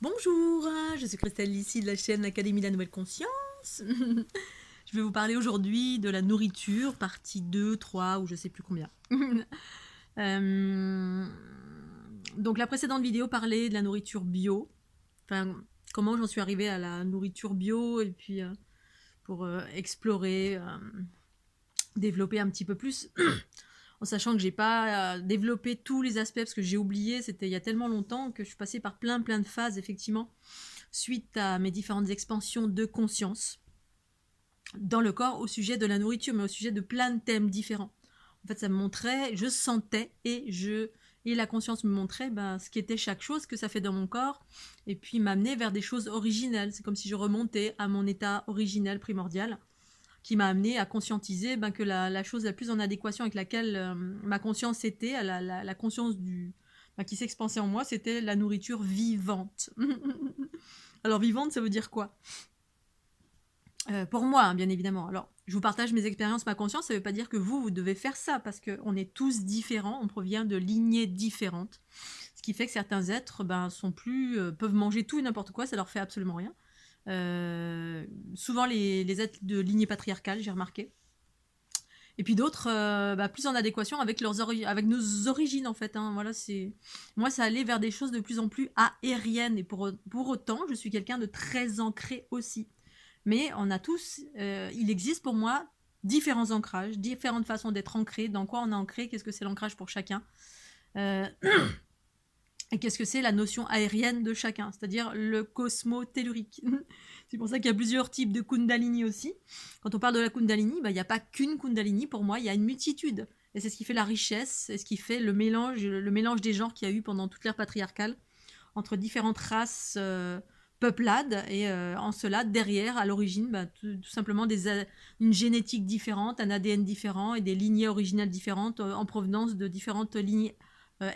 Bonjour, je suis Christelle ici de la chaîne Académie de la Nouvelle Conscience. Je vais vous parler aujourd'hui de la nourriture, partie 2, 3 ou je sais plus combien. Euh, donc la précédente vidéo parlait de la nourriture bio, enfin comment j'en suis arrivée à la nourriture bio et puis pour explorer, développer un petit peu plus, en sachant que j'ai pas développé tous les aspects parce que j'ai oublié, c'était il y a tellement longtemps que je suis passée par plein de phases effectivement suite à mes différentes expansions de conscience dans le corps au sujet de la nourriture, mais au sujet de plein de thèmes différents. En fait, ça me montrait, je sentais et la conscience me montrait ce qu'était chaque chose, que ça fait dans mon corps, et puis m'amener vers des choses originelles. C'est comme si je remontais à mon état originel primordial, qui m'a amené à conscientiser que la chose la plus en adéquation avec laquelle ma conscience était, la conscience qui s'expansait en moi, c'était la nourriture vivante. Alors vivante, ça veut dire quoi? Pour moi, hein, bien évidemment. Alors, je vous partage mes expériences, ma conscience, ça ne veut pas dire que vous devez faire ça, parce qu'on est tous différents, on provient de lignées différentes. Ce qui fait que certains êtres sont plus, peuvent manger tout et n'importe quoi, ça leur fait absolument rien. Souvent les êtres de lignée patriarcale, j'ai remarqué. Et puis d'autres, plus en adéquation avec, avec nos origines, en fait. Hein. Voilà, moi, ça allait vers des choses de plus en plus aériennes. Et pour autant, je suis quelqu'un de très ancré aussi. Mais on a tous, il existe pour moi différents ancrages, différentes façons d'être ancré. Dans quoi on est ancré? Qu'est-ce que c'est l'ancrage pour chacun? Euh, et qu'est-ce que c'est la notion aérienne de chacun? C'est-à-dire le cosmo-tellurique. C'est pour ça qu'il y a plusieurs types de Kundalini aussi. Quand on parle de la Kundalini, il n'y a pas qu'une Kundalini. Pour moi, il y a une multitude. Et c'est ce qui fait la richesse, et ce qui fait le mélange des genres qu'il y a eu pendant toute l'ère patriarcale entre différentes races peuplades, et en cela, derrière, à l'origine, tout simplement une génétique différente, un ADN différent et des lignées originales différentes en provenance de différentes lignées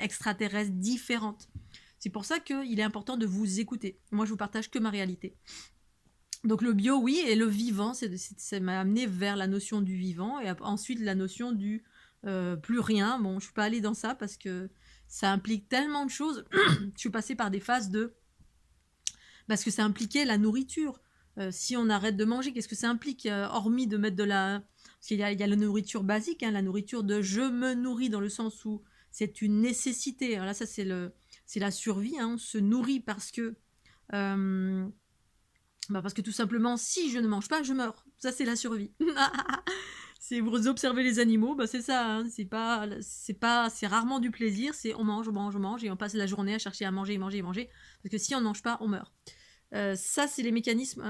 extraterrestres différentes. C'est pour ça qu'il est important de vous écouter. Moi, je vous partage que ma réalité. Donc le bio, oui, et le vivant, ça m'a amené vers la notion du vivant, et ensuite la notion du plus rien. Bon, je ne suis pas allée dans ça parce que ça implique tellement de choses. Je suis passée par des phases de... Parce que ça impliquait la nourriture. Si on arrête de manger, qu'est-ce que ça implique? Hormis de mettre de la... Parce qu'il y a la nourriture basique, hein, la nourriture de je me nourris, dans le sens où c'est une nécessité. Alors là, ça, c'est la survie. Hein. On se nourrit parce que... parce que tout simplement, si je ne mange pas, je meurs. Ça, c'est la survie. C'est vous observez les animaux, c'est ça. Hein. C'est rarement du plaisir. C'est on mange, on mange, on mange, et on passe la journée à chercher à manger, manger, manger. Parce que si on ne mange pas, on meurt. Ça, c'est le mécanisme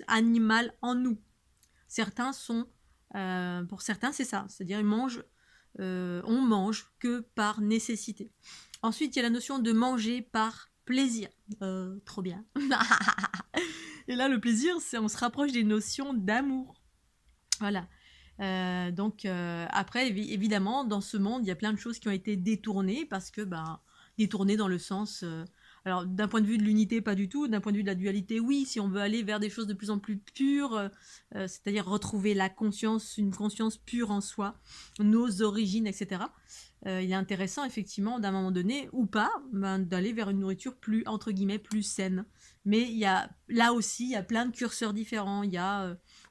animal en nous. Certains sont, pour certains, c'est ça. C'est-à-dire, on mange que par nécessité. Ensuite, il y a la notion de manger par plaisir. Trop bien. Et là, le plaisir, on se rapproche des notions d'amour. Voilà. Après, évidemment, dans ce monde, il y a plein de choses qui ont été détournées parce que, détournées dans le sens... alors, d'un point de vue de l'unité, pas du tout. D'un point de vue de la dualité, oui, si on veut aller vers des choses de plus en plus pures, c'est-à-dire retrouver la conscience, une conscience pure en soi, nos origines, etc. Il est intéressant, effectivement, d'un moment donné, ou pas, d'aller vers une nourriture plus, entre guillemets, plus saine. Mais là aussi, il y a plein de curseurs différents.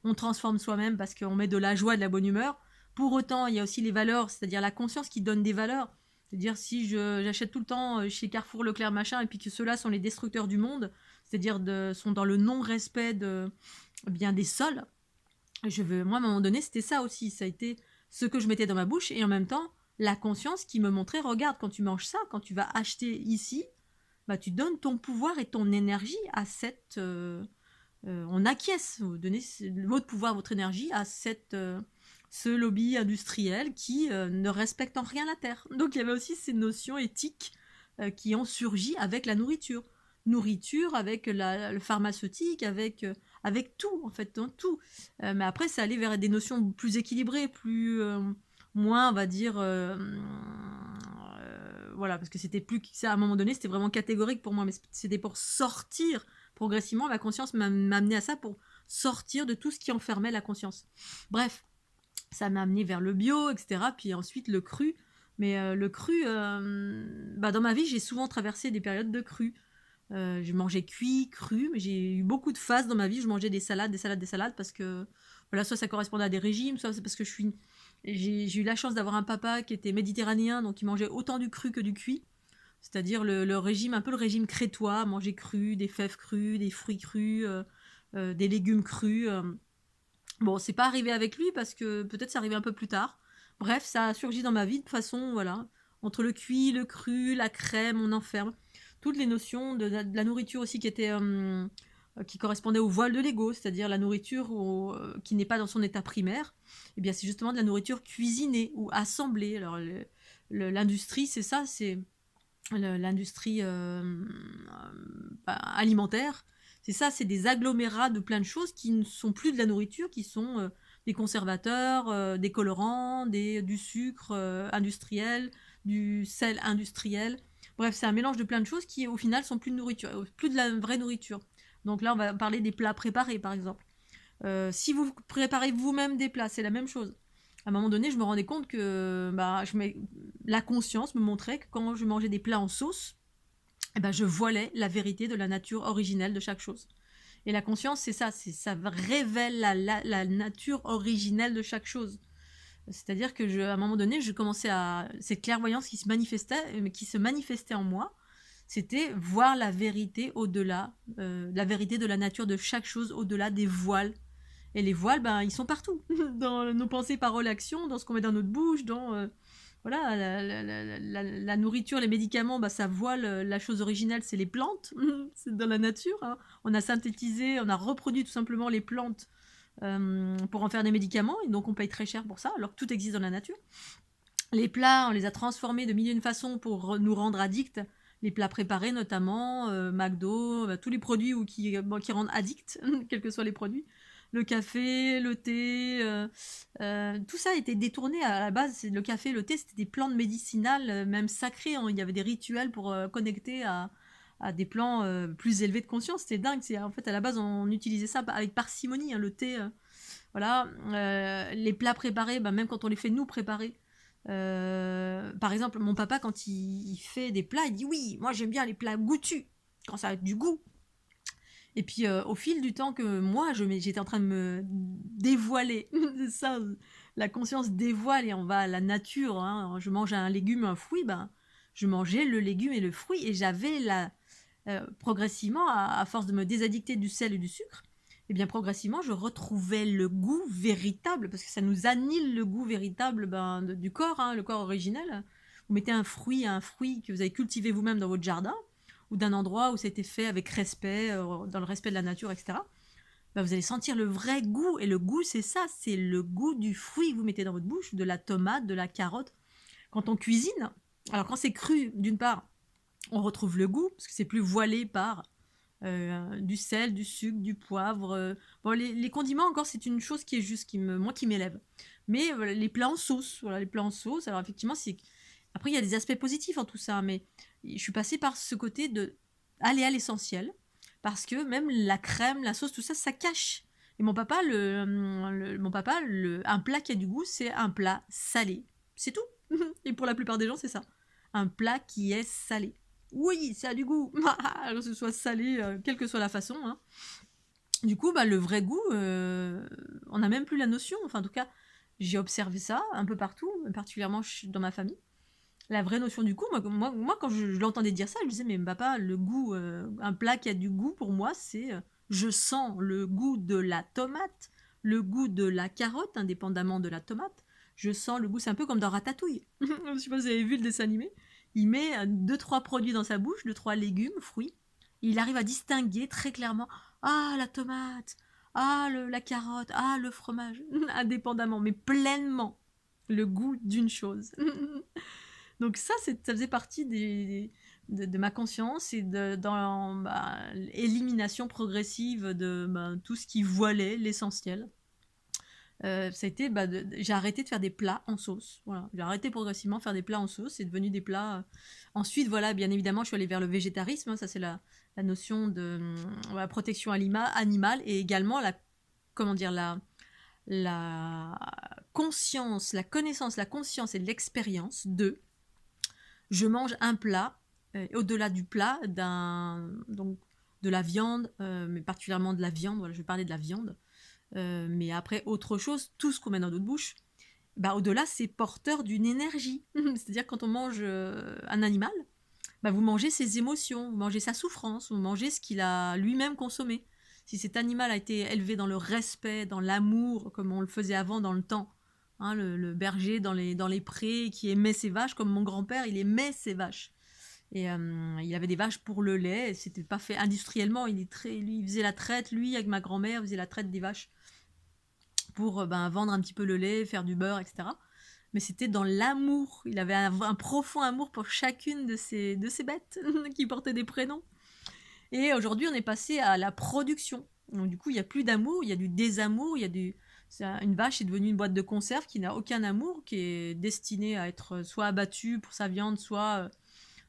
On transforme soi-même parce qu'on met de la joie, de la bonne humeur. Pour autant, il y a aussi les valeurs, c'est-à-dire la conscience qui donne des valeurs. C'est-à-dire si j'achète tout le temps chez Carrefour, Leclerc, machin, et puis que ceux-là sont les destructeurs du monde, c'est-à-dire sont dans le non-respect des sols. Moi, à un moment donné, c'était ça aussi. Ça a été ce que je mettais dans ma bouche, et en même temps, la conscience qui me montrait, regarde, quand tu manges ça, quand tu vas acheter ici, tu donnes ton pouvoir et ton énergie à cette... on acquiesce, vous donnez votre pouvoir, votre énergie à ce lobby industriel qui ne respecte en rien la Terre. Donc il y avait aussi ces notions éthiques qui ont surgi avec la nourriture. Nourriture, avec le pharmaceutique, avec tout, en fait, hein, tout. Mais après, ça allait vers des notions plus équilibrées, moins, on va dire... voilà, parce que c'était plus... À un moment donné, c'était vraiment catégorique pour moi, mais c'était pour sortir progressivement. La conscience m'a amené à ça pour sortir de tout ce qui enfermait la conscience. Bref, ça m'a amené vers le bio, etc. Puis ensuite le cru. Mais le cru, dans ma vie, j'ai souvent traversé des périodes de cru. Je mangeais cuit, cru, mais j'ai eu beaucoup de phases dans ma vie, je mangeais des salades, des salades, des salades, parce que, voilà, soit ça correspondait à des régimes, soit c'est parce que j'ai eu la chance d'avoir un papa qui était méditerranéen, donc il mangeait autant du cru que du cuit. C'est-à-dire le régime, un peu le régime crétois, manger cru, des fèves crues, des fruits crus, des légumes crus. Bon, c'est pas arrivé avec lui parce que peut-être c'est arrivé un peu plus tard. Bref, ça a surgi dans ma vie de façon, voilà, entre le cuit, le cru, la crème, on enferme. Toutes les notions de la nourriture aussi qui correspondait au voile de l'ego, c'est-à-dire la nourriture qui n'est pas dans son état primaire. Eh bien, c'est justement de la nourriture cuisinée ou assemblée. Alors, l'industrie, c'est ça, c'est l'industrie alimentaire, c'est ça, c'est des agglomérats de plein de choses qui ne sont plus de la nourriture, qui sont des conservateurs, des colorants, du sucre industriel, du sel industriel. Bref, c'est un mélange de plein de choses qui au final sont plus de nourriture, plus de la vraie nourriture. Donc là, on va parler des plats préparés, par exemple. Si vous préparez vous-même des plats, c'est la même chose. À un moment donné, je me rendais compte que la conscience me montrait que quand je mangeais des plats en sauce, eh ben, je voilais la vérité de la nature originelle de chaque chose. Et la conscience, c'est ça, ça révèle la nature originelle de chaque chose. C'est-à-dire que à un moment donné, je commençais cette clairvoyance qui se manifestait en moi, c'était voir la vérité au-delà, la vérité de la nature de chaque chose au-delà des voiles. Et les voiles, ben, ils sont partout, dans nos pensées, paroles, actions, dans ce qu'on met dans notre bouche, dans voilà, la nourriture, les médicaments, bah, ça voile la chose originelle, c'est les plantes, c'est dans la nature. Hein. On a synthétisé, on a reproduit tout simplement les plantes pour en faire des médicaments, et donc on paye très cher pour ça, alors que tout existe dans la nature. Les plats, on les a transformés de mille et une façons pour nous rendre addicts. Les plats préparés notamment, McDo, tous les produits qui rendent addicts, quels que soient les produits. Le café, le thé, tout ça a été détourné à la base. Le café, le thé, c'était des plantes médicinales, même sacrées. Hein. Il y avait des rituels pour connecter à des plans plus élevés de conscience. C'était dingue. En fait, à la base, on utilisait ça avec parcimonie. Hein, le thé, voilà. Les plats préparés, même quand on les fait nous préparer. Par exemple, mon papa, quand il fait des plats, il dit oui, moi j'aime bien les plats goûtus, quand ça a du goût. Et puis au fil du temps que moi j'étais en train de me dévoiler, ça, la conscience dévoile et on va à la nature. Hein. Je mange un légume, un fruit, je mangeais le légume et le fruit et j'avais progressivement, à force de me désaddicter du sel et du sucre, et bien progressivement je retrouvais le goût véritable, parce que ça nous annule le goût véritable du corps, hein, le corps originel. Vous mettez un fruit que vous avez cultivé vous-même dans votre jardin, ou d'un endroit où ça a été fait avec respect, dans le respect de la nature, etc. Vous allez sentir le vrai goût, et le goût c'est ça, c'est le goût du fruit que vous mettez dans votre bouche, de la tomate, de la carotte. Quand on cuisine, alors quand c'est cru, d'une part, on retrouve le goût, parce que c'est plus voilé par du sel, du sucre, du poivre. Bon, les condiments, encore, c'est une chose qui est juste, qui m'élève. Mais les plats en sauce, voilà, les plats en sauce, alors effectivement, après, il y a des aspects positifs en tout ça, mais je suis passée par ce côté de aller à l'essentiel, parce que même la crème, la sauce, tout ça, ça cache. Et mon papa, un plat qui a du goût, c'est un plat salé. C'est tout. Et pour la plupart des gens, c'est ça. Un plat qui est salé. Oui, ça a du goût. Alors que ce soit salé, quelle que soit la façon. Hein. Du coup, le vrai goût, on n'a même plus la notion. Enfin, en tout cas, j'ai observé ça un peu partout, particulièrement dans ma famille. La vraie notion du goût, moi quand je l'entendais dire ça, je disais, mais papa, le goût, un plat qui a du goût, pour moi, c'est je sens le goût de la tomate, le goût de la carotte, indépendamment de la tomate. Je sens le goût, c'est un peu comme dans Ratatouille. Je sais pas si vous avez vu le dessin animé. Il met 2-3 produits dans sa bouche, 2-3 légumes, fruits. Il arrive à distinguer très clairement, ah, la tomate, ah, la carotte, ah, le fromage, indépendamment, mais pleinement, le goût d'une chose. Donc ça faisait partie de ma conscience et dans l'élimination progressive de tout ce qui voilait l'essentiel. Ça a été, j'ai arrêté de faire des plats en sauce. Voilà. J'ai arrêté progressivement de faire des plats en sauce. C'est devenu des plats. Ensuite, voilà, bien évidemment, je suis allée vers le végétarisme. Hein, ça, c'est la notion de la protection animale et également la conscience, la connaissance, la conscience et l'expérience de je mange un plat au-delà du plat, donc de la viande, mais particulièrement de la viande, voilà, je vais parler de la viande, mais après autre chose, tout ce qu'on met dans notre bouche, bah, au-delà, c'est porteur d'une énergie. C'est-à-dire quand on mange un animal, bah, vous mangez ses émotions, vous mangez sa souffrance, vous mangez ce qu'il a lui-même consommé. Si cet animal a été élevé dans le respect, dans l'amour, comme on le faisait avant dans le temps, hein, le berger dans les prés qui aimait ses vaches, comme mon grand-père, il aimait ses vaches. Et il avait des vaches pour le lait, c'était pas fait industriellement, lui, il faisait la traite, lui, avec ma grand-mère, faisait la traite des vaches pour vendre un petit peu le lait, faire du beurre, etc. Mais c'était dans l'amour. Il avait un profond amour pour chacune de ces bêtes qui portaient des prénoms. Et aujourd'hui, on est passé à la production. Donc, du coup, il n'y a plus d'amour, il y a du désamour, une vache est devenue une boîte de conserve qui n'a aucun amour, qui est destinée à être soit abattue pour sa viande, soit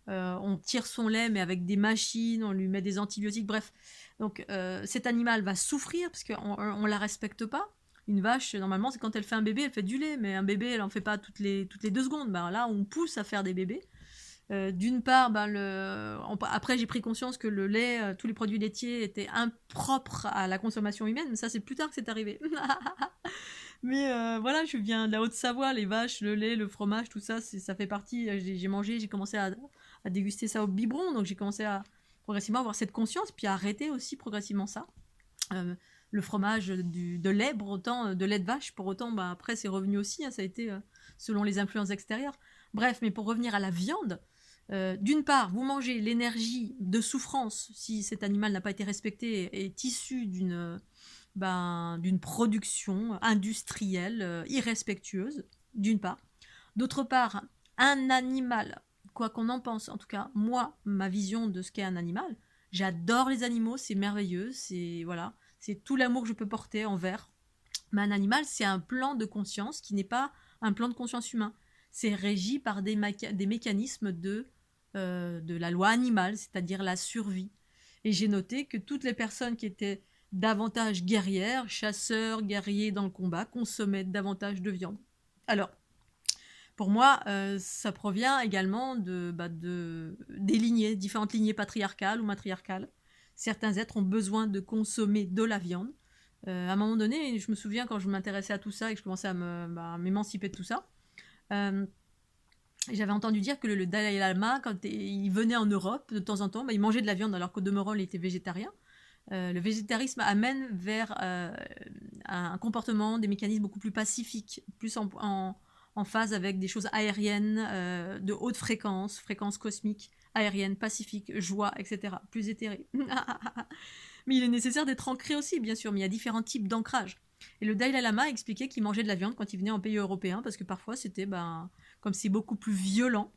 on tire son lait, mais avec des machines, on lui met des antibiotiques, bref. Donc, cet animal va souffrir parce qu'on ne la respecte pas. Une vache, normalement, c'est quand elle fait un bébé, elle fait du lait, mais un bébé, elle en fait pas toutes les 2 secondes. Ben, là, on pousse à faire des bébés. D'une part, après j'ai pris conscience que le lait, tous les produits laitiers étaient impropres à la consommation humaine, mais ça c'est plus tard que c'est arrivé. Mais voilà, je viens de la Haute-Savoie, les vaches, le lait, le fromage, tout ça, ça fait partie. J'ai mangé, j'ai commencé à déguster ça au biberon, donc j'ai commencé à progressivement avoir cette conscience, puis à arrêter aussi progressivement ça. Le fromage de lait, pour autant, de lait de vache, pour autant, après c'est revenu aussi, hein, ça a été selon les influences extérieures. Bref, mais pour revenir à la viande, d'une part, vous mangez l'énergie de souffrance, si cet animal n'a pas été respecté, est issue d'une production industrielle irrespectueuse, d'une part. D'autre part, un animal, quoi qu'on en pense, en tout cas, moi, ma vision de ce qu'est un animal, j'adore les animaux, c'est merveilleux, c'est tout l'amour que je peux porter envers. Mais un animal, c'est un plan de conscience qui n'est pas un plan de conscience humain. C'est régi par des mécanismes de la loi animale, c'est-à-dire la survie. Et j'ai noté que toutes les personnes qui étaient davantage guerrières, chasseurs, guerriers dans le combat, consommaient davantage de viande. Alors, pour moi, ça provient également des lignées, différentes lignées patriarcales ou matriarcales. Certains êtres ont besoin de consommer de la viande. À un moment donné, je me souviens quand je m'intéressais à tout ça et que je commençais à m'émanciper de tout ça, j'avais entendu dire que le Dalai Lama, quand il venait en Europe, de temps en temps, il mangeait de la viande alors qu'au demeurant, il était végétarien. Le végétarisme amène vers un comportement, des mécanismes beaucoup plus pacifiques, plus en phase avec des choses aériennes, de haute fréquence, fréquence cosmique, aérienne, pacifique, joie, etc. Plus éthérée. Mais il est nécessaire d'être ancré aussi, bien sûr, mais il y a différents types d'ancrage. Et le Dalai Lama expliquait qu'il mangeait de la viande quand il venait en pays européen, parce que parfois c'était, comme c'est beaucoup plus violent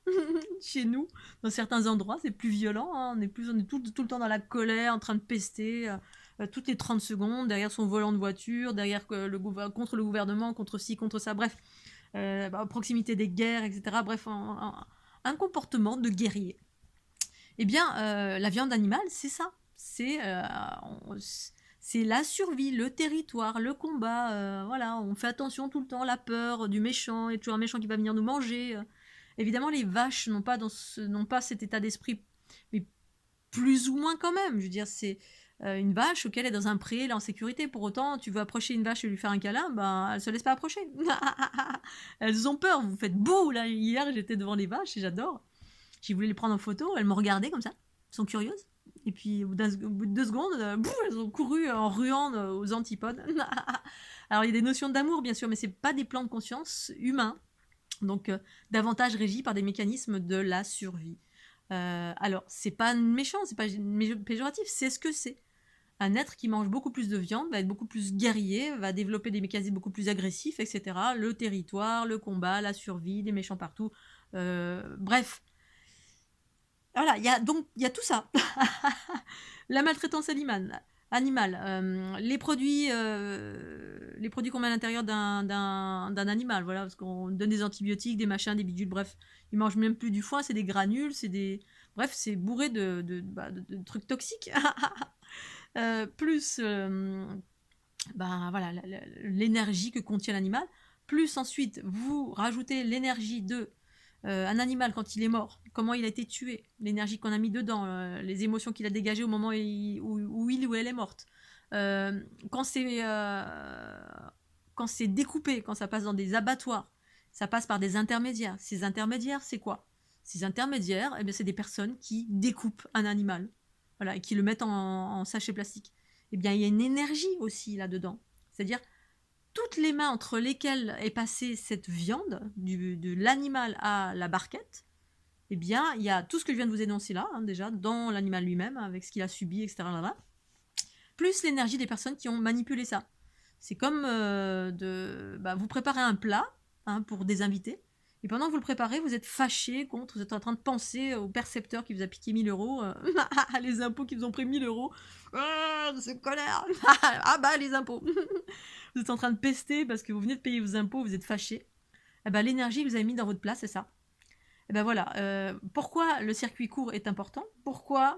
chez nous, dans certains endroits, c'est plus violent, hein, on est tout le temps dans la colère, en train de pester, toutes les 30 secondes, derrière son volant de voiture, derrière contre le gouvernement, contre ci, contre ça, bref, à proximité des guerres, etc. Bref, un comportement de guerrier. Eh bien, la viande animale, c'est ça. C'est la survie, le territoire, le combat. Voilà, on fait attention tout le temps, la peur du méchant, il y a toujours un méchant qui va venir nous manger. Évidemment, les vaches n'ont pas cet état d'esprit, mais plus ou moins quand même. Je veux dire, c'est une vache auquel elle est dans un pré, elle est en sécurité. Pour autant, tu veux approcher une vache et lui faire un câlin, elle se laisse pas approcher. Elles ont peur. Vous faites bouh là. Hier, j'étais devant les vaches et j'adore. J'ai voulu les prendre en photo, elles m'ont regardé comme ça, elles sont curieuses. Et puis au bout de 2 secondes, elles ont couru en ruant aux antipodes. Alors il y a des notions d'amour bien sûr, mais c'est pas des plans de conscience humains, donc davantage régis par des mécanismes de la survie. Alors c'est pas méchant, c'est pas péjoratif, c'est ce que c'est. Un être qui mange beaucoup plus de viande va être beaucoup plus guerrier, va développer des mécanismes beaucoup plus agressifs, etc. Le territoire, le combat, la survie, des méchants partout. Bref, voilà, il y a tout ça. La maltraitance animale, les produits qu'on met à l'intérieur d'un animal, voilà, parce qu'on donne des antibiotiques, des machins, des bidules, bref, ils mangent même plus du foin, c'est des granules, bref, c'est bourré de trucs toxiques. Plus voilà, l'énergie que contient l'animal, plus ensuite vous rajoutez l'énergie de Un animal, quand il est mort, comment il a été tué, l'énergie qu'on a mis dedans, les émotions qu'il a dégagées au moment où il ou elle est morte. Quand c'est découpé, quand ça passe dans des abattoirs, ça passe par des intermédiaires. Ces intermédiaires, c'est quoi? Ces intermédiaires, eh bien, c'est des personnes qui découpent un animal, voilà, et qui le mettent en sachet plastique. Eh bien, il y a une énergie aussi là-dedans. C'est-à-dire, toutes les mains entre lesquelles est passée cette viande, de l'animal à la barquette, eh bien, il y a tout ce que je viens de vous énoncer là, hein, déjà, dans l'animal lui-même, avec ce qu'il a subi, etc., plus l'énergie des personnes qui ont manipulé ça. C'est comme vous préparez un plat, hein, pour des invités, et pendant que vous le préparez, vous êtes fâché contre, vous êtes en train de penser au percepteur qui vous a piqué 1000 euros, les impôts qui vous ont pris 1000 euros, c'est colère, ah bah les impôts. Vous êtes en train de pester parce que vous venez de payer vos impôts, vous êtes fâché. Eh ben, l'énergie que vous avez mis dans votre plat, c'est ça. Et ben voilà, pourquoi le circuit court est important? Pourquoi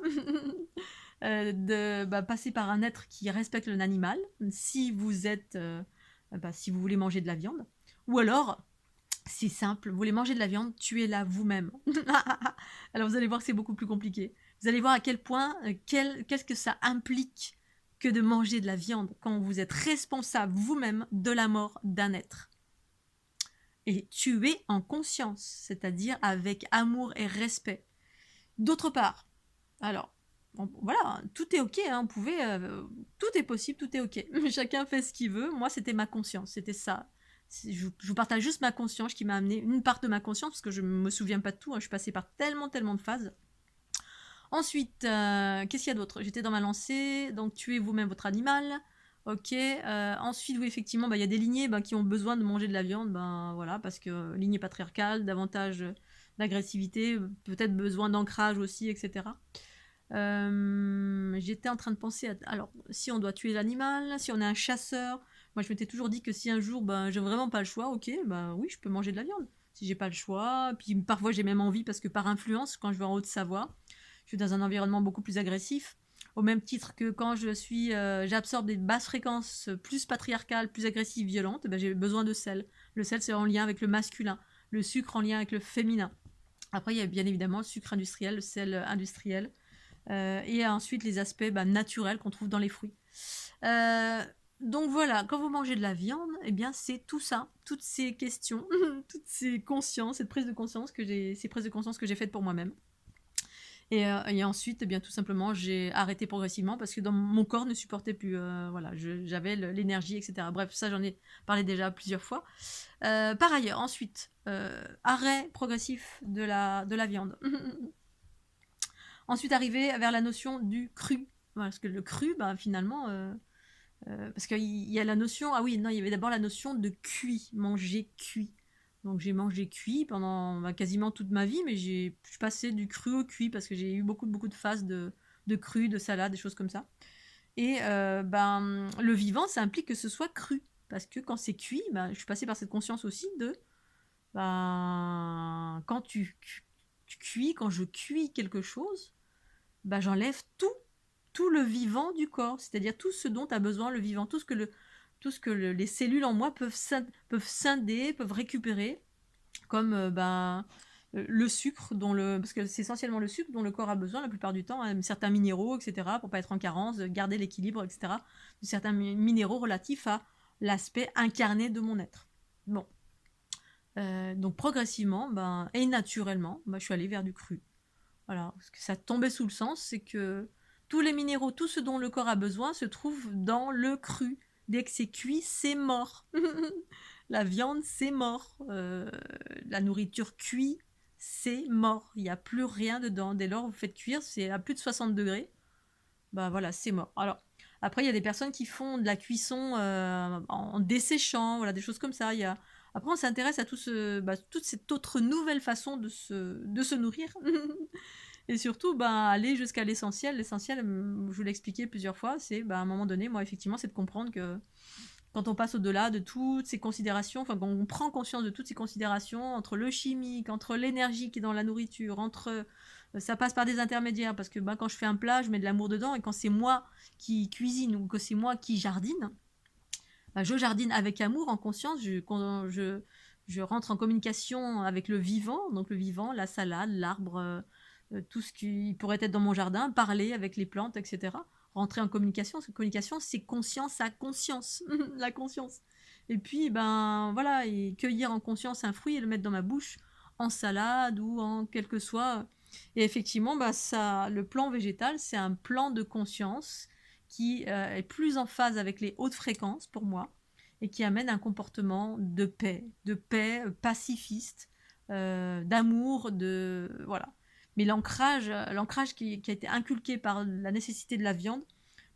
passer par un être qui respecte l'animal, si vous êtes, si vous voulez manger de la viande, ou alors, c'est simple, vous voulez manger de la viande, tuez-la vous-même. Alors vous allez voir que c'est beaucoup plus compliqué. Vous allez voir à quel point, qu'est-ce que ça implique que de manger de la viande quand vous êtes responsable vous-même de la mort d'un être. Et tuer en conscience, c'est-à-dire avec amour et respect. D'autre part, alors, voilà, tout est ok, hein, tout est possible, tout est ok. Chacun fait ce qu'il veut. Moi, c'était ma conscience, c'était ça. Je vous partage juste ma conscience qui m'a amené une part de ma conscience, parce que je me souviens pas de tout, hein, je suis passée par tellement de phases. Ensuite, qu'est-ce qu'il y a d'autre? J'étais dans ma lancée, donc tuez vous-même votre animal. Ok. Ensuite, oui, effectivement, il y a des lignées qui ont besoin de manger de la viande, voilà, parce que lignée patriarcale, davantage d'agressivité, peut-être besoin d'ancrage aussi, etc. J'étais en train de penser alors, si on doit tuer l'animal, si on est un chasseur, moi je m'étais toujours dit que si un jour j'ai vraiment pas le choix, ok, oui, je peux manger de la viande. Si j'ai pas le choix, puis parfois j'ai même envie parce que par influence, quand je vais en Haute-Savoie, je suis dans un environnement beaucoup plus agressif, au même titre que quand j'absorbe des basses fréquences plus patriarcales, plus agressives, violentes, j'ai besoin de sel. Le sel, c'est en lien avec le masculin, le sucre en lien avec le féminin. Après, il y a bien évidemment le sucre industriel, le sel industriel, et ensuite les aspects naturels qu'on trouve dans les fruits. Donc voilà, quand vous mangez de la viande, eh bien c'est tout ça, toutes ces questions, toutes ces consciences, ces prises de conscience que j'ai faites pour moi-même. Et ensuite, eh bien, tout simplement, j'ai arrêté progressivement parce que mon corps ne supportait plus. Voilà, j'avais l'énergie, etc. Bref, ça, j'en ai parlé déjà plusieurs fois. Par ailleurs, ensuite, arrêt progressif de la viande. Ensuite, arrivé vers la notion du cru. Voilà, parce que le cru, finalement, parce qu'il y a la notion... Ah oui, non, il y avait d'abord la notion de cuit, manger cuit. Donc j'ai mangé cuit pendant quasiment toute ma vie, mais je suis passée du cru au cuit parce que j'ai eu beaucoup de phases de cru, de salade, des choses comme ça. Et le vivant, ça implique que ce soit cru. Parce que quand c'est cuit, je suis passée par cette conscience aussi de... quand tu cuis, quand je cuis quelque chose, j'enlève tout le vivant du corps. C'est-à-dire tout ce dont a besoin le vivant, tout ce que les cellules en moi peuvent scinder, peuvent récupérer, comme le sucre, parce que c'est essentiellement le sucre dont le corps a besoin la plupart du temps, hein, certains minéraux, etc., pour pas être en carence, garder l'équilibre, etc., de certains minéraux relatifs à l'aspect incarné de mon être. Bon. Donc progressivement et naturellement, je suis allée vers du cru. Voilà, parce que ça tombait sous le sens, c'est que tous les minéraux, tout ce dont le corps a besoin se trouve dans le cru. Dès que c'est cuit, c'est mort. La viande, c'est mort. La nourriture cuite, c'est mort. Il n'y a plus rien dedans. Dès lors, vous faites cuire, c'est à plus de 60 degrés. Voilà, c'est mort. Alors, après, il y a des personnes qui font de la cuisson en desséchant, voilà, des choses comme ça. Après, on s'intéresse à toute cette autre nouvelle façon de se nourrir. Et surtout, aller jusqu'à l'essentiel. L'essentiel, je vous l'ai expliqué plusieurs fois, c'est à un moment donné, moi, effectivement, c'est de comprendre que quand on passe au-delà de toutes ces considérations, quand on prend conscience de toutes ces considérations, entre le chimique, entre l'énergie qui est dans la nourriture, ça passe par des intermédiaires, parce que quand je fais un plat, je mets de l'amour dedans, et quand c'est moi qui cuisine ou que c'est moi qui jardine, je jardine avec amour, en conscience, je rentre en communication avec le vivant, donc le vivant, la salade, l'arbre, tout ce qui pourrait être dans mon jardin, parler avec les plantes, etc. Rentrer en communication, parce que communication, c'est conscience à conscience, la conscience. Et puis, ben voilà, et cueillir en conscience un fruit et le mettre dans ma bouche, en salade ou en quel que soit. Et effectivement, bah, ça, le plan végétal, c'est un plan de conscience qui est plus en phase avec les hautes fréquences pour moi et qui amène un comportement de paix pacifiste, d'amour, de voilà. Mais l'ancrage qui a été inculqué par la nécessité de la viande,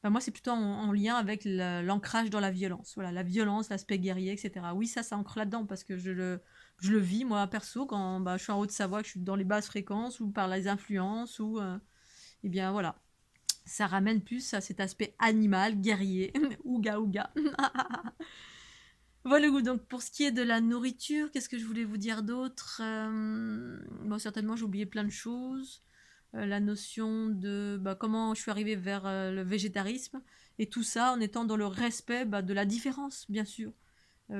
ben moi c'est plutôt en lien avec l'ancrage dans la violence. Voilà, la violence, l'aspect guerrier, etc. Oui, ça ancre là-dedans parce que je le vis moi perso quand bah, je suis en Haute-Savoie, que je suis dans les basses fréquences ou par les influences ou eh bien voilà. Ça ramène plus à cet aspect animal, guerrier, ouga ouga. Voilà, donc pour ce qui est de la nourriture, qu'est-ce que je voulais vous dire d'autre? Bon, certainement, j'ai oublié plein de choses. La notion de bah, comment je suis arrivée vers le végétarisme, et tout ça en étant dans le respect bah, de la différence, bien sûr.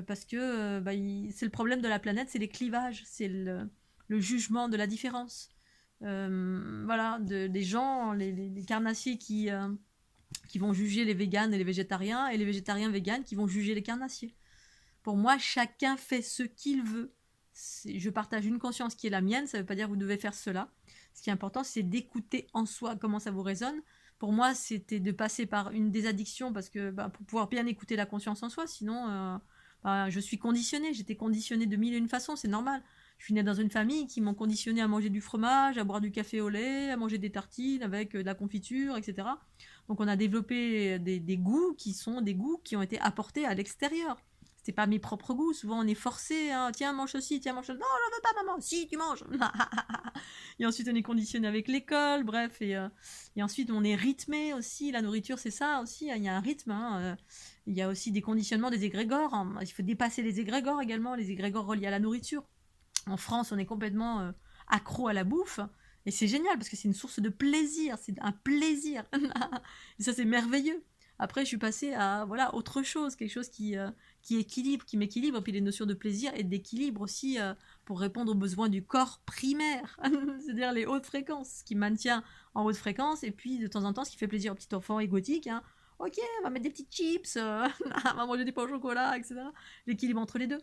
Parce que bah, c'est le problème de la planète, c'est les clivages, c'est le jugement de la différence. Voilà, des gens, les carnassiers qui vont juger les véganes et les végétariens, et les végétariens véganes qui vont juger les carnassiers. Pour moi, chacun fait ce qu'il veut. Je partage une conscience qui est la mienne, ça ne veut pas dire que vous devez faire cela. Ce qui est important, c'est d'écouter en soi comment ça vous résonne. Pour moi, c'était de passer par une désaddiction parce que bah, pour pouvoir bien écouter la conscience en soi, sinon bah, je suis conditionnée. J'étais conditionnée de mille et une façons, c'est normal. Je suis née dans une famille qui m'ont conditionnée à manger du fromage, à boire du café au lait, à manger des tartines avec de la confiture, etc. Donc on a développé des goûts qui sont des goûts qui ont été apportés à l'extérieur. C'était pas mes propres goûts. Souvent, on est forcé. Hein. Tiens, mange ceci, tiens, mange ceci. Non, je veux pas, maman. Si, tu manges. Et ensuite, on est conditionné avec l'école. Bref, et ensuite, on est rythmé aussi. La nourriture, c'est ça aussi. Hein. Il y a un rythme. Hein. Il y a aussi des conditionnements des égrégores. Hein. Il faut dépasser les égrégores également. Les égrégores reliés à la nourriture. En France, on est complètement accro à la bouffe. Et c'est génial parce que c'est une source de plaisir. C'est un plaisir. Et ça, c'est merveilleux. Après, je suis passée à voilà autre chose, quelque chose qui équilibre, qui m'équilibre, et puis les notions de plaisir et d'équilibre aussi pour répondre aux besoins du corps primaire, c'est-à-dire les hautes fréquences, ce qui maintient en haute fréquence, et puis de temps en temps, ce qui fait plaisir au petit enfant égotique, hein. Ok, on va mettre des petites chips, on va manger des pains au chocolat, etc. L'équilibre entre les deux.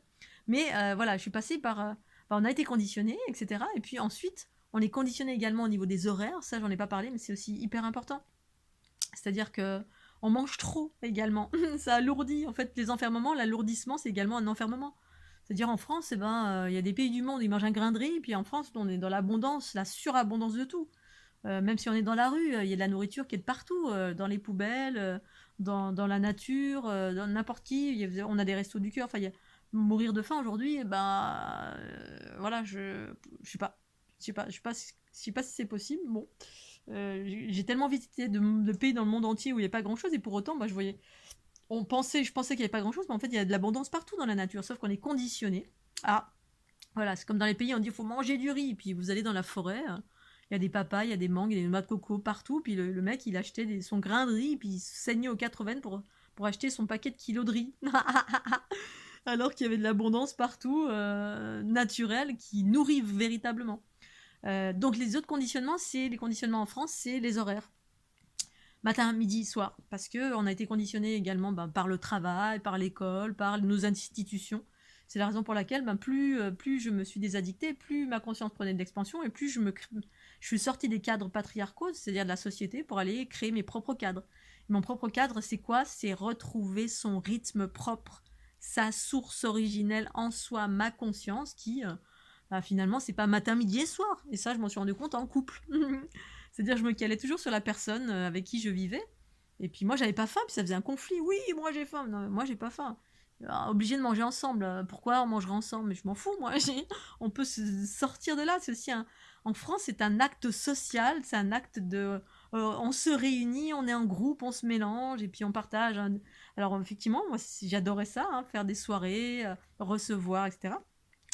Mais voilà, je suis passée par... on a été conditionné, etc. Et puis ensuite, on est conditionné également au niveau des horaires, ça j'en ai pas parlé, mais c'est aussi hyper important. C'est-à-dire que on mange trop également. Ça alourdit. En fait, les enfermements, l'alourdissement, c'est également un enfermement. C'est-à-dire en France, eh ben, y a des pays du monde où ils mangent un grain de riz, et puis en France, on est dans l'abondance, la surabondance de tout. Même si on est dans la rue, il y a de la nourriture qui est de partout, dans les poubelles, dans la nature, dans n'importe qui. On a des restos du cœur. Enfin, mourir de faim aujourd'hui, ben, voilà, je sais pas. Je sais pas si c'est possible. Bon. J'ai tellement visité de pays dans le monde entier où il n'y a pas grand chose, et pour autant, bah, je pensais qu'il n'y avait pas grand chose, mais en fait, il y a de l'abondance partout dans la nature, sauf qu'on est conditionné à. Voilà, c'est comme dans les pays, on dit il faut manger du riz, puis vous allez dans la forêt, il y a des papayes, il y a des mangues, il y a des noix de coco partout, puis le mec, il achetait son grain de riz, puis il saignait aux 80 pour acheter son paquet de kilos de riz. Alors qu'il y avait de l'abondance partout, naturelle, qui nourrit véritablement. Donc les autres conditionnements, les conditionnements en France, c'est les horaires. Matin, midi, soir. Parce qu'on a été conditionné également par le travail, par l'école, par nos institutions. C'est la raison pour laquelle plus je me suis désaddictée, plus ma conscience prenait de l'expansion, et plus je suis sortie des cadres patriarcaux, c'est-à-dire de la société, pour aller créer mes propres cadres. Et mon propre cadre, c'est quoi? C'est retrouver son rythme propre, sa source originelle en soi, ma conscience, qui... finalement, c'est pas matin, midi et soir. Et ça, je m'en suis rendu compte en couple. C'est-à-dire, je me calais toujours sur la personne avec qui je vivais. Et puis moi, j'avais pas faim, puis ça faisait un conflit. Oui, moi j'ai faim. Non, moi j'ai pas faim. Obligé de manger ensemble. Pourquoi on mangerait ensemble? Mais je m'en fous, moi. On peut se sortir de là. C'est aussi en France, c'est un acte social. C'est un acte de. On se réunit, on est en groupe, on se mélange et puis on partage. Alors effectivement, moi j'adorais ça, hein, faire des soirées, recevoir, etc.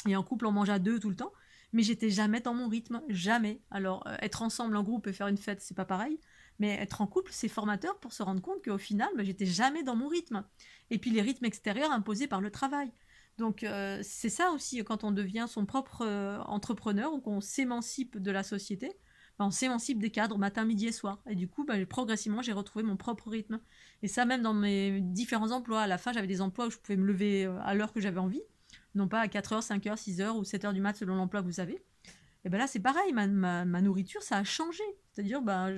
Et en couple, on mange à deux tout le temps. Mais j'étais jamais dans mon rythme, jamais. Alors, être ensemble en groupe et faire une fête, c'est pas pareil. Mais être en couple, c'est formateur pour se rendre compte qu'au final, j'étais jamais dans mon rythme. Et puis les rythmes extérieurs imposés par le travail. Donc c'est ça aussi, quand on devient son propre entrepreneur ou qu'on s'émancipe de la société, ben, on s'émancipe des cadres matin, midi et soir. Et du coup, ben, progressivement, j'ai retrouvé mon propre rythme. Et ça, même dans mes différents emplois. À la fin, j'avais des emplois où je pouvais me lever à l'heure que j'avais envie, non pas à 4h, 5h, 6h ou 7h du mat selon l'emploi que vous avez. Et ben là, c'est pareil, ma nourriture, ça a changé. C'est-à-dire, ben,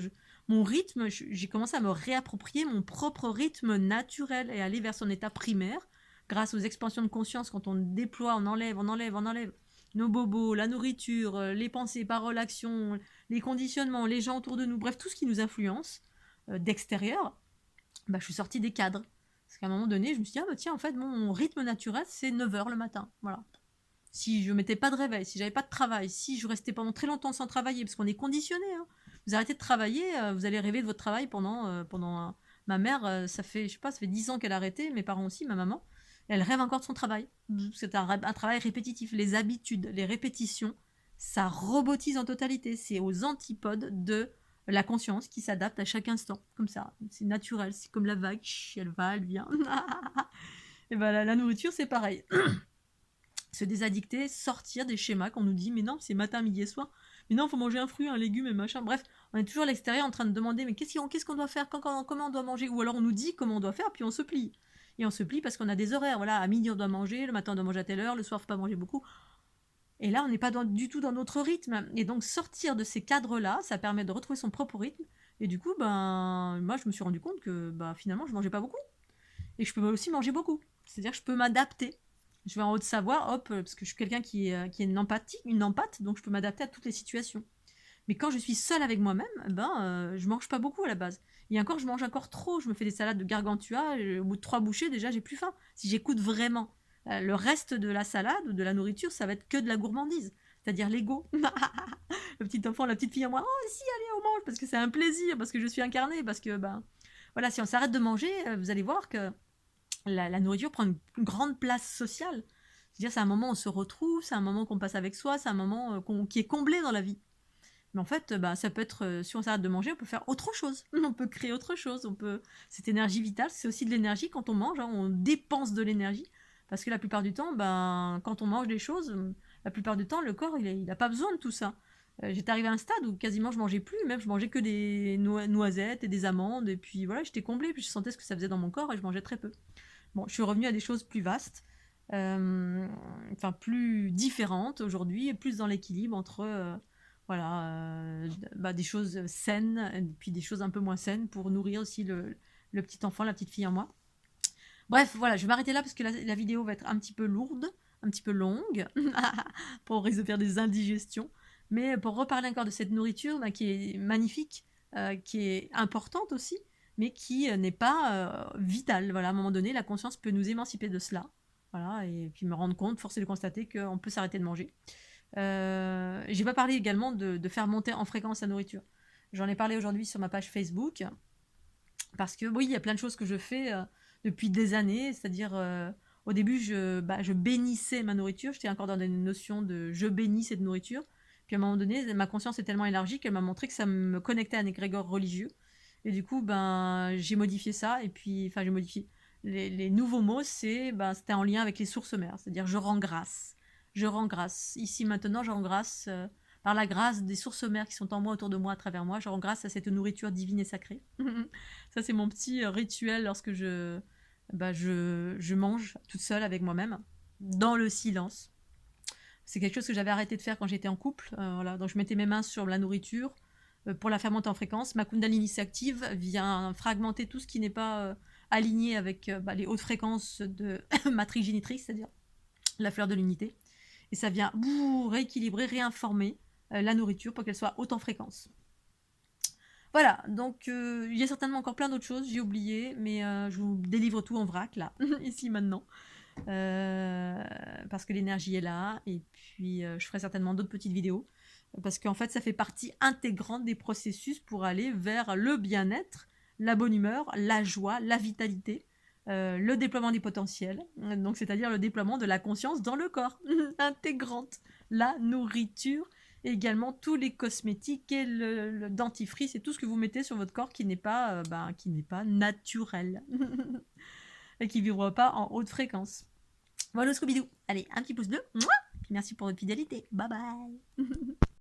mon rythme, j'ai commencé à me réapproprier mon propre rythme naturel et aller vers son état primaire grâce aux expansions de conscience. Quand on déploie, on enlève, on enlève, on enlève nos bobos, la nourriture, les pensées, paroles, actions, les conditionnements, les gens autour de nous, bref, tout ce qui nous influence d'extérieur, ben, je suis sortie des cadres. Parce qu'à un moment donné, je me suis dit, ah bah tiens, en fait, mon rythme naturel, c'est 9h le matin. Voilà. Si je mettais pas de réveil, si j'avais pas de travail, si je restais pendant très longtemps sans travailler, parce qu'on est conditionné, hein. Vous arrêtez de travailler, vous allez rêver de votre travail pendant ma mère, ça fait, je sais pas, ça fait 10 ans qu'elle a arrêté, mes parents aussi, ma maman, elle rêve encore de son travail. C'est un travail répétitif. Les habitudes, les répétitions, ça robotise en totalité. C'est aux antipodes de la conscience qui s'adapte à chaque instant, comme ça. C'est naturel, c'est comme la vague, elle va, elle vient. Et ben la nourriture, c'est pareil. Se désaddicter, sortir des schémas qu'on nous dit mais non, c'est matin, midi et soir. Mais non, faut manger un fruit, un légume et machin. Bref, on est toujours à l'extérieur en train de demander mais qu'est-ce qu'on doit faire, comment on doit manger. Ou alors on nous dit comment on doit faire, puis on se plie. Et on se plie parce qu'on a des horaires. Voilà, à midi on doit manger, le matin on doit manger à telle heure, le soir faut pas manger beaucoup. Et là, on n'est pas du tout dans notre rythme. Et donc sortir de ces cadres-là, ça permet de retrouver son propre rythme. Et du coup, ben, moi je me suis rendu compte que ben, finalement je mangeais pas beaucoup. Et je peux aussi manger beaucoup. C'est-à-dire que je peux m'adapter. Je vais en Haute-Savoie, hop, parce que je suis quelqu'un qui est une empathe, donc je peux m'adapter à toutes les situations. Mais quand je suis seule avec moi-même, je mange pas beaucoup à la base. Et encore, je mange encore trop. Je me fais des salades de gargantua. Au bout de 3 bouchées, déjà, j'ai plus faim. Si j'écoute vraiment, le reste de la salade ou de la nourriture, ça va être que de la gourmandise. C'est-à-dire l'ego. Le petit enfant, la petite fille en moi. Oh, si, allez, on mange parce que c'est un plaisir, parce que je suis incarnée, parce que, voilà, si on s'arrête de manger, vous allez voir que la nourriture prend une grande place sociale. C'est-à-dire, c'est un moment où on se retrouve, c'est un moment qu'on passe avec soi, c'est un moment qui est comblé dans la vie. Mais en fait, ça peut être, si on s'arrête de manger, on peut faire autre chose. On peut créer autre chose. Cette énergie vitale, c'est aussi de l'énergie quand on mange. Hein, on dépense de l'énergie. Parce que la plupart du temps, quand on mange des choses, la plupart du temps, le corps, il n'a pas besoin de tout ça. J'étais arrivée à un stade où quasiment je mangeais plus. Même, je mangeais que des noisettes et des amandes. Et puis voilà, j'étais comblée. Puis je sentais ce que ça faisait dans mon corps et je mangeais très peu. Bon, je suis revenue à des choses plus vastes. Plus différentes aujourd'hui, et plus dans l'équilibre entre des choses saines et puis des choses un peu moins saines pour nourrir aussi le petit enfant, la petite fille en moi. Bref, voilà, je vais m'arrêter là parce que la vidéo va être un petit peu lourde, un petit peu longue, pour risque de faire des indigestions. Mais pour reparler encore de cette nourriture qui est magnifique, qui est importante aussi, mais qui n'est pas vitale. Voilà, à un moment donné, la conscience peut nous émanciper de cela. Voilà, et puis me rendre compte, forcer de constater qu'on peut s'arrêter de manger. J'ai pas parlé également de faire monter en fréquence la nourriture. J'en ai parlé aujourd'hui sur ma page Facebook, parce que oui, il y a plein de choses que je fais depuis des années, c'est-à-dire au début je bénissais ma nourriture, j'étais encore dans des notions de je bénis cette nourriture, puis à un moment donné ma conscience est tellement élargie qu'elle m'a montré que ça me connectait à un égrégore religieux, et du coup j'ai modifié ça, et puis j'ai modifié les nouveaux mots, c'était en lien avec les sources mères, c'est-à-dire je rends grâce. Je rends grâce. Ici, maintenant, je rends grâce par la grâce des sources mères qui sont en moi, autour de moi, à travers moi. Je rends grâce à cette nourriture divine et sacrée. Ça, c'est mon petit rituel lorsque je mange toute seule avec moi-même, dans le silence. C'est quelque chose que j'avais arrêté de faire quand j'étais en couple. Voilà. Donc, je mettais mes mains sur la nourriture pour la faire monter en fréquence. Ma Kundalini s'active, vient fragmenter tout ce qui n'est pas aligné avec les hautes fréquences de ma trigénitrice, c'est-à-dire la fleur de l'unité. Et ça vient rééquilibrer, réinformer la nourriture pour qu'elle soit haute en fréquence. Voilà, donc il y a certainement encore plein d'autres choses, j'ai oublié, mais je vous délivre tout en vrac, là, ici, maintenant. Parce que l'énergie est là, et puis je ferai certainement d'autres petites vidéos, parce qu'en fait, ça fait partie intégrante des processus pour aller vers le bien-être, la bonne humeur, la joie, la vitalité, le déploiement des potentiels, donc c'est-à-dire le déploiement de la conscience dans le corps, intégrante, la nourriture, et également tous les cosmétiques et le dentifrice et tout ce que vous mettez sur votre corps qui n'est pas naturel et qui ne vibre pas en haute fréquence. Voilà Scooby-Doo. Allez, un petit pouce bleu. Mouah. Puis merci pour votre fidélité. Bye bye.